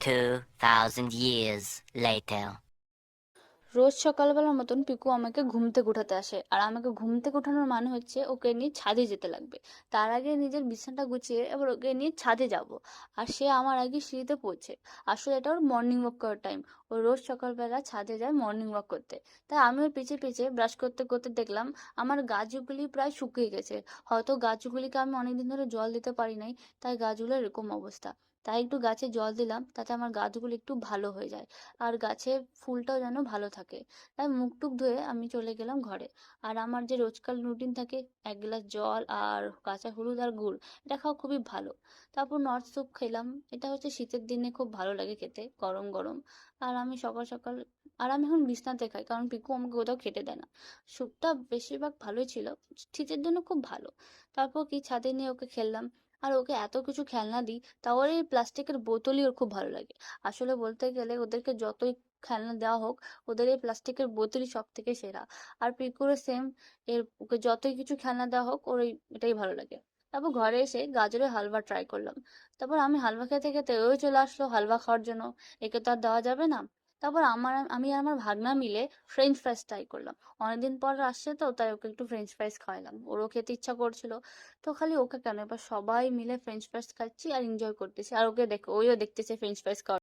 2,000 years later. রোজ সকালবেলার মতন পিকু আমাকে ঘুম থেকে উঠাতে আসে, আর আমাকে ঘুম থেকে ওঠানোর মানে হচ্ছে ওকে নিয়ে ছাদে যেতে লাগবে। তার আগে নিজের বিছানাটা গুছিয়ে এবার ওকে নিয়ে ছাদে যাব। আর সে আমার আগে সিঁড়িতে পৌঁছে। আসলে এটা ওর মর্নিং ওয়াক করার টাইম। ও রোজ সকালবেলা ছাদে যায় মর্নিং ওয়াক করতে। তাই আমি ওর পিছে পিছে ব্রাশ করতে করতে দেখলাম আমার গাছগুলি প্রায় শুকিয়ে গেছে। হয়তো গাছগুলিকে আমি অনেকদিন ধরে জল দিতে পারি নাই, তাই গাছগুলোর এরকম অবস্থা। তাই একটু গাছে জল দিলাম, তাতে আমার গাছগুলো একটু ভালো হয়ে যায়। আর গাছের ফুলটাও যেন ভালো থাকে। তাই মুখ টুক ধুয়ে আমি চলে গেলাম ঘরে। আর আমার যে রোজকার রুটিন থাকে, এক গ্লাস জল আর কাঁচা হলুদ আর গুড়, এটা খাওয়া খুবই ভালো। তারপর নর্থ স্যুপ খেলাম। এটা হচ্ছে শীতের দিনে খুব ভালো লাগে খেতে, গরম গরম। আর আমি সকাল সকাল, আর আমি এখন বিছনাতে খাই কারণ পিকু আমাকে কোথাও খেতে দেয় না। স্যুপটা বেশিরভাগ ভালোই ছিল, শীতের জন্য খুব ভালো। তারপর কি ছাদে নিয়ে ওকে খেললাম। আর ওকে এত কিছু খেলনা দিই, তাও ওর এই প্লাস্টিকের বোতলই ওর খুব ভালো লাগে। আসলে বলতে গেলে ওদেরকে যতই খেলনা দেওয়া হোক, ওদের এই প্লাস্টিকের বোতলই সব থেকে সেরা। আর পিকুরও সেম। ওকে যতই কিছু খেলনা দেওয়া হোক, ওর এটাই ভালো লাগে। তারপর ঘরে এসে গাজরের হালুয়া ট্রাই করলাম। তারপর আমি হালুয়া খেতে খেতে ওই চলে আসলো হালুয়া খাওয়ার জন্য। একে তো আর দেওয়া যাবে না। তারপর আমি আর আমার ভাগনা মিলে ফ্রেঞ্চ ফ্রাইজ ট্রাই করলাম। অনেকদিন পর আসছে তো, তাই ওকে একটু ফ্রেঞ্চ ফ্রাইজ খাওয়ালাম, ওরও খেতে ইচ্ছা করছিল। তো খালি ওকে কেন, এবার সবাই মিলে ফ্রেঞ্চ ফ্রাইজ খাচ্ছি আর এনজয় করতেছি, আর ওকে দেখো ওইও দেখতেছে ফ্রেঞ্চ ফ্রাইজ খাওয়া।